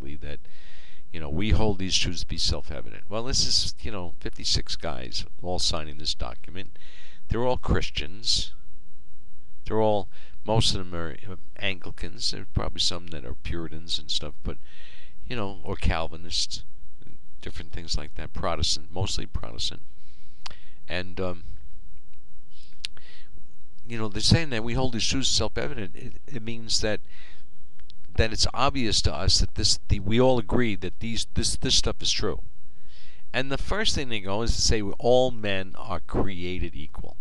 basically that, we hold these truths to be self-evident. Well, this is, 56 guys all signing this document. They're all Christians. Most of them are Anglicans. There are probably some that are Puritans and stuff, but, or Calvinists, different things like that. Protestant, mostly Protestant. And, they're saying that we hold these truths self-evident. It means that it's obvious to us that we all agree that this stuff is true. And the first thing they go is to say all men are created equal.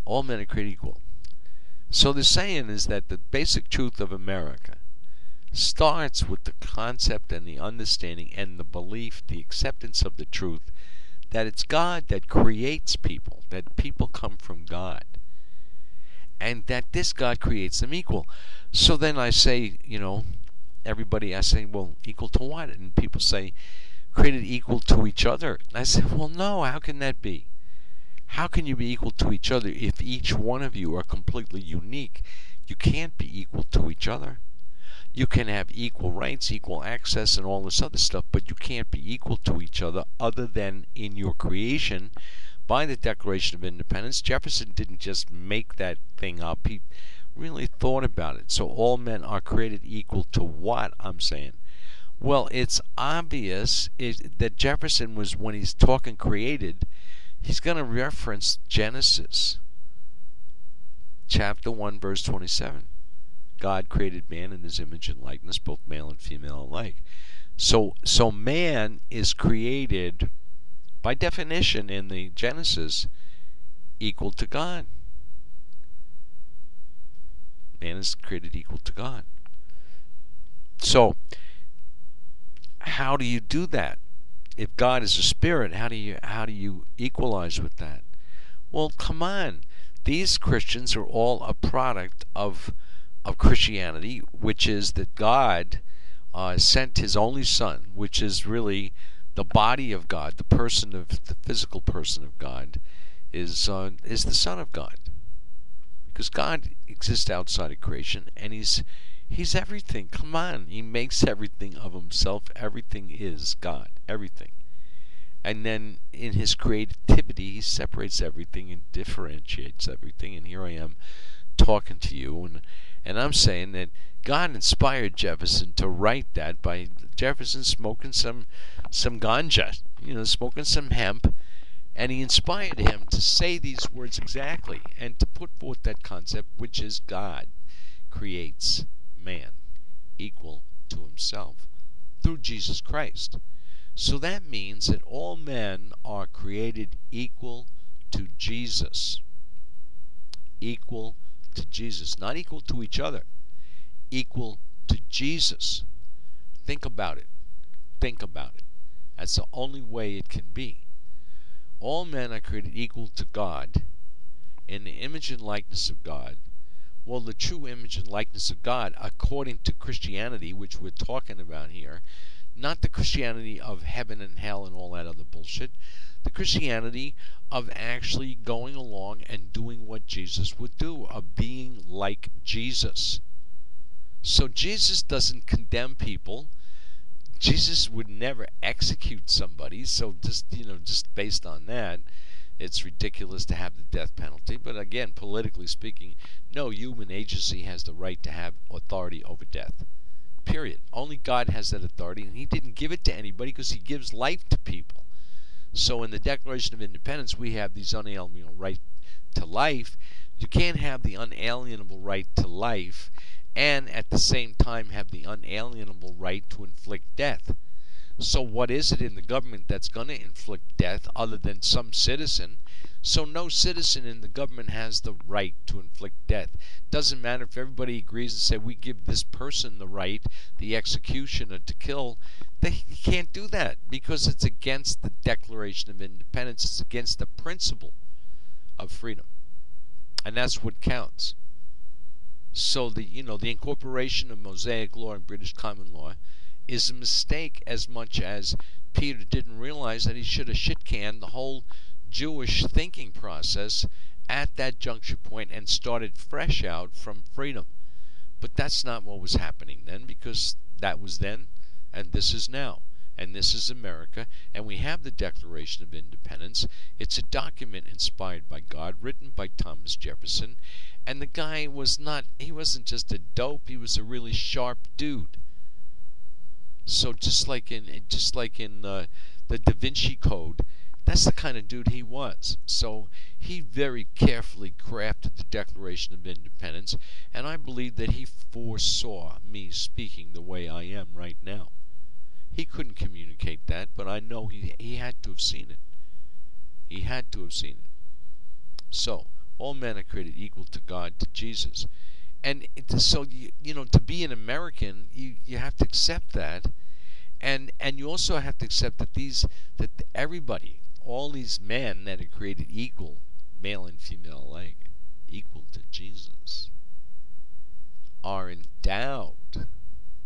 All men are created equal. So they're saying is that the basic truth of America starts with the concept and the understanding and the belief, the acceptance of the truth that it's God that creates people, that people come from God, and that this God creates them equal. So then I say, I say, well, equal to what? And people say, created equal to each other. I say, well, no, how can that be? How can you be equal to each other if each one of you are completely unique? You can't be equal to each other. You can have equal rights, equal access, and all this other stuff, but you can't be equal to each other than in your creation by the Declaration of Independence. Jefferson didn't just make that thing up. He really thought about it. So all men are created equal to what, I'm saying? Well, it's obvious that Jefferson was, when he's talking created, he's going to reference Genesis chapter 1, verse 27. God created man in his image and likeness, both male and female alike. So man is created, by definition in the Genesis, equal to God. Man is created equal to God. So, how do you do that? If God is a spirit, how do you equalize with that? Well, come on. These Christians are all a product of Christianity, which is that God sent his only Son, which is really the body of God, the physical person of God, is the Son of God, because God exists outside of creation, and he's everything. Come on, he makes everything of himself. Everything is God, everything. And then in his creativity, he separates everything and differentiates everything. And here I am talking to you, and I'm saying that God inspired Jefferson to write that by Jefferson smoking some ganja, smoking some hemp, and he inspired him to say these words exactly and to put forth that concept, which is God creates man equal to himself through Jesus Christ. So that means that all men are created equal to Jesus. Equal to Jesus. Not equal to each other. Equal to Jesus. Think about it. Think about it. That's the only way it can be. All men are created equal to God in the image and likeness of God. Well, the true image and likeness of God, according to Christianity, which we're talking about here, not the Christianity of heaven and hell and all that other bullshit, the Christianity of actually going along and doing what Jesus would do, of being like Jesus. So Jesus doesn't condemn people. Jesus would never execute somebody. So just based on that, it's ridiculous to have the death penalty. But again, politically speaking, no human agency has the right to have authority over death. Period. Only God has that authority, and he didn't give it to anybody because he gives life to people. So in the Declaration of Independence, we have these unalienable right to life. You can't have the unalienable right to life and at the same time have the unalienable right to inflict death. So what is it in the government that's going to inflict death other than some citizen? So no citizen in the government has the right to inflict death. Doesn't matter if everybody agrees and say we give this person the right, the executioner, to kill. They can't do that because it's against the Declaration of Independence. It's against the principle of freedom, and that's what counts. So the incorporation of Mosaic law and British common law is a mistake, as much as Peter didn't realize that he should have shit-canned the whole Jewish thinking process at that juncture point and started fresh out from freedom. But that's not what was happening then, because That was then, and this is now. And this is America, and we have the Declaration of Independence. It's a document inspired by God, written by Thomas Jefferson, and the guy he wasn't just a dope, he was a really sharp dude. So just like in the Da Vinci Code, that's the kind of dude he was. So he very carefully crafted the Declaration of Independence, and I believe that he foresaw me speaking the way I am right now. He couldn't communicate that, but I know he had to have seen it. He had to have seen it. So, all men are created equal to God, to Jesus. And so, to be an American, you have to accept that. And you also have to accept that everybody, all these men that are created equal, male and female alike, equal to Jesus, are endowed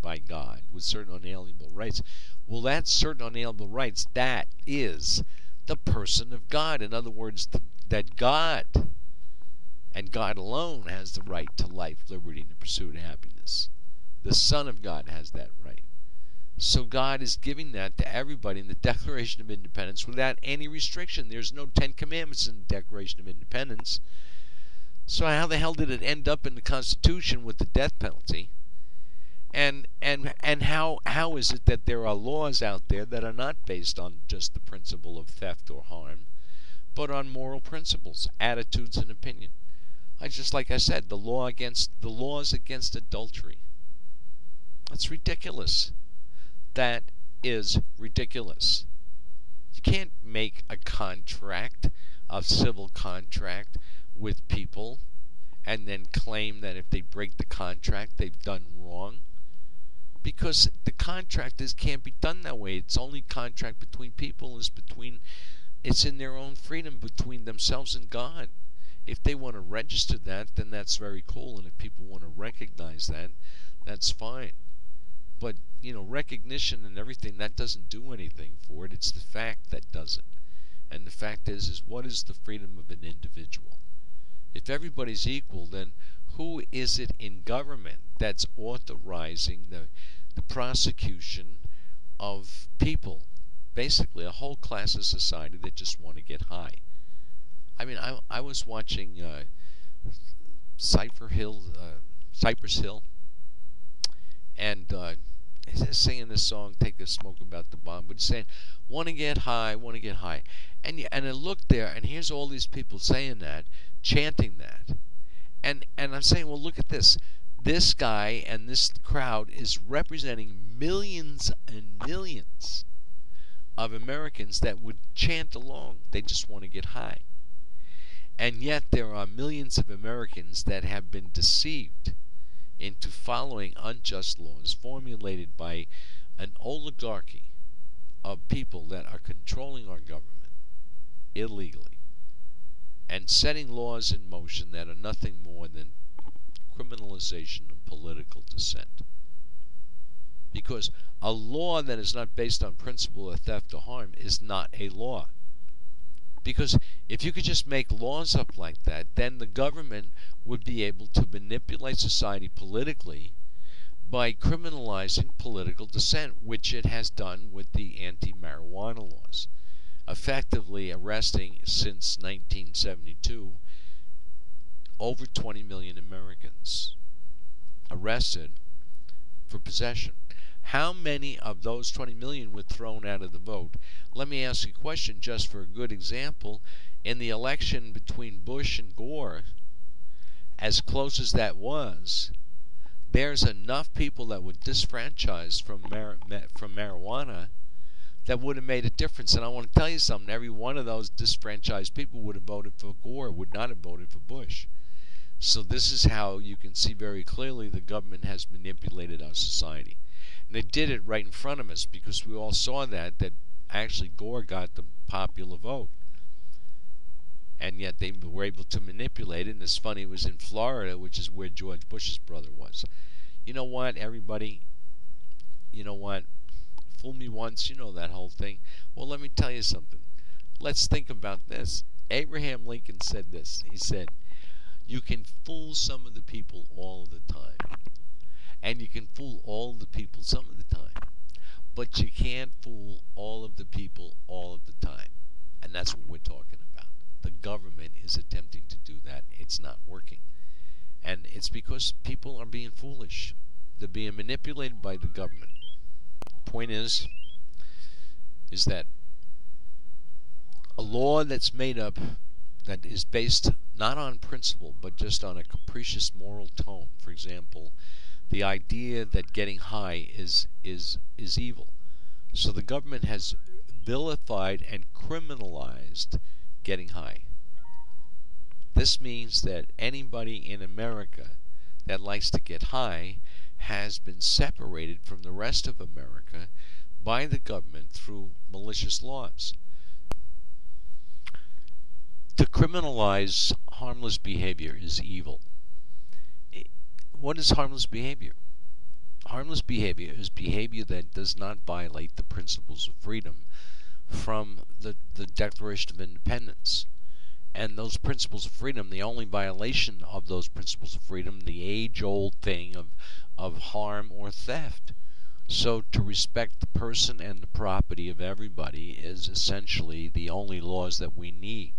by God with certain unalienable rights. Well, that's certain unalienable rights. That is the person of God. In other words, that God and God alone has the right to life, liberty, and the pursuit of happiness. The Son of God has that right. So God is giving that to everybody in the Declaration of Independence without any restriction. There's no 10 Commandments in the Declaration of Independence. So how the hell did it end up in the Constitution with the death penalty? And how is it that there are laws out there that are not based on just the principle of theft or harm, but on moral principles, attitudes, and opinion? Like I said, the laws against adultery. That's ridiculous. That is ridiculous. You can't make a civil contract with people, and then claim that if they break the contract, they've done wrong. Because the contractors can't be done that way. It's only contract between people it's in their own freedom between themselves and God. If they want to register that, then that's very cool. And if people want to recognize that, that's fine. But, recognition and everything, that doesn't do anything for it. It's the fact that does it. And the fact is what is the freedom of an individual? If everybody's equal, then who is it in government that's authorizing the prosecution of people? Basically, a whole class of society that just want to get high. I mean, I was watching Cypress Hill, and he's singing this song, "Take a Smoke About the Bomb," but he's saying, "Want to get high, want to get high," and I looked there, and here's all these people saying that, chanting that, and I'm saying, well, look at this. This guy and this crowd is representing millions and millions of Americans that would chant along. They just want to get high. And yet there are millions of Americans that have been deceived into following unjust laws formulated by an oligarchy of people that are controlling our government illegally and setting laws in motion that are nothing more than criminalization of political dissent. Because a law that is not based on principle of theft or harm is not a law. Because if you could just make laws up like that, then the government would be able to manipulate society politically by criminalizing political dissent, which it has done with the anti-marijuana laws, effectively arresting since 1972 over 20 million Americans arrested for possession. How many of those 20 million were thrown out of the vote? Let me ask you a question just for a good example. In the election between Bush and Gore, as close as that was, there's enough people that were disfranchised from marijuana that would have made a difference. And I want to tell you something. Every one of those disfranchised people would have voted for Gore, would not have voted for Bush. So this is how you can see very clearly the government has manipulated our society. And they did it right in front of us, because we all saw that actually Gore got the popular vote. And yet they were able to manipulate it. And it's funny, it was in Florida, which is where George Bush's brother was. You know what, everybody? You know what? Fool me once, you know that whole thing. Well, let me tell you something. Let's think about this. Abraham Lincoln said this. He said, "You can fool some of the people all the time, And you can fool all the people some of the time. But you can't fool all of the people all of the time. And that's what we're talking about. The government is attempting to do that. It's not working. And it's because people are being foolish. They're being manipulated by the government. Point is that a law that's made up, that is based not on principle but just on a capricious moral tone. For example, the idea that getting high is evil. So the government has vilified and criminalized getting high. This means that anybody in America that likes to get high has been separated from the rest of America by the government through malicious laws. To criminalize harmless behavior is evil. What is harmless behavior? Harmless behavior is behavior that does not violate the principles of freedom from the Declaration of Independence. And those principles of freedom, the only violation of those principles of freedom, the age-old thing of harm or theft. So to respect the person and the property of everybody is essentially the only laws that we need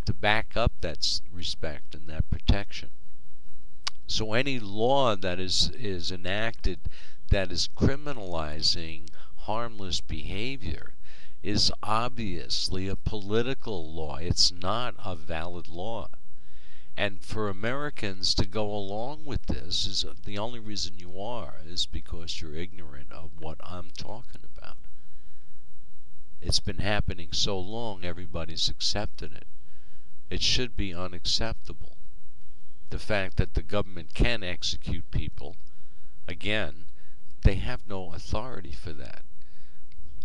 to back up that respect and that protection. So any law that is enacted that is criminalizing harmless behavior is obviously a political law. It's not a valid law. And for Americans to go along with this, is the only reason you are is because you're ignorant of what I'm talking about. It's been happening so long, everybody's accepted it. It should be unacceptable. The fact that the government can execute people, again, they have no authority for that.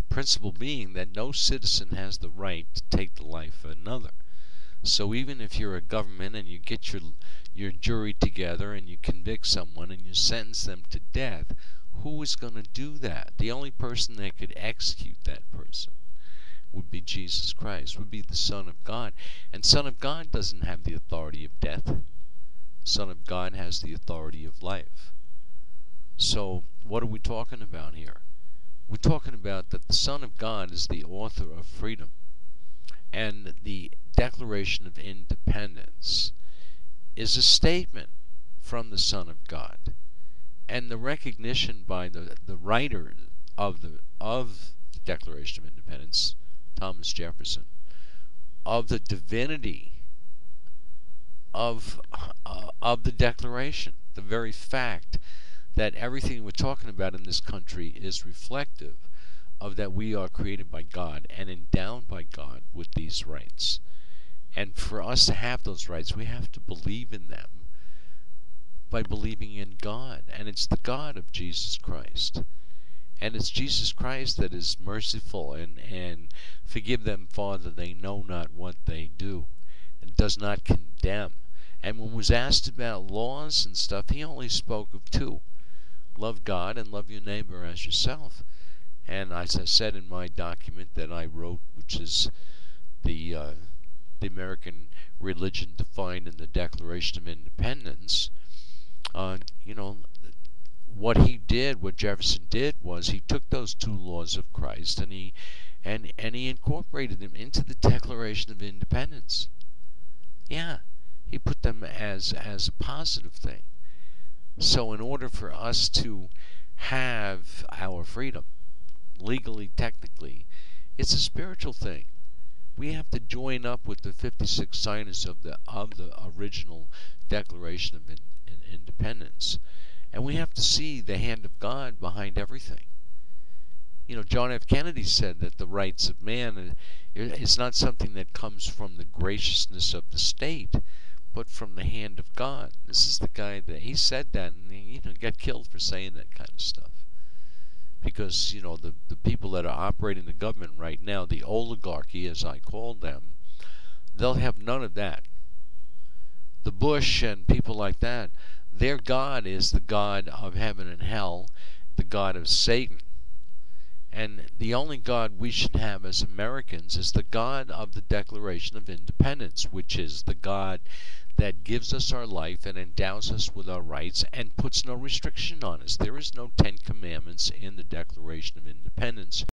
Principle being that no citizen has the right to take the life of another. So even if you're a government and you get your jury together and you convict someone and you sentence them to death, who is going to do that? The only person that could execute that person would be Jesus Christ, would be the Son of God. And Son of God doesn't have the authority of death. Son of God has the authority of life. So what are we talking about here? We're talking about that the Son of God is the author of freedom. And the Declaration of Independence is a statement from the Son of God. And the recognition by the writer of the Declaration of Independence, Thomas Jefferson, of the divinity of the Declaration, the very fact that everything we're talking about in this country is reflective of that we are created by God and endowed by God with these rights. And for us to have those rights, we have to believe in them by believing in God. And it's the God of Jesus Christ. And it's Jesus Christ that is merciful and forgive them, Father, they know not what they do, and does not condemn. And when was asked about laws and stuff, he only spoke of two: love God and love your neighbor as yourself. And as I said in my document that I wrote, which is the American religion defined in the Declaration of Independence, what he did, what Jefferson did, was he took those two laws of Christ and he incorporated them into the Declaration of Independence. Yeah, he put them as a positive thing. So in order for us to have our freedom, legally, technically, it's a spiritual thing. We have to join up with the 56 signers of the original Declaration of Independence. And we have to see the hand of God behind everything. John F. Kennedy said that the rights of man is not something that comes from the graciousness of the state, but from the hand of God. This is the guy that he said that, and he got killed for saying that kind of stuff. Because, the people that are operating the government right now, the oligarchy, as I call them, they'll have none of that. The Bush and people like that, their God is the God of heaven and hell, the God of Satan. And the only God we should have as Americans is the God of the Declaration of Independence, which is the God that gives us our life and endows us with our rights and puts no restriction on us. There is no Ten Commandments in the Declaration of Independence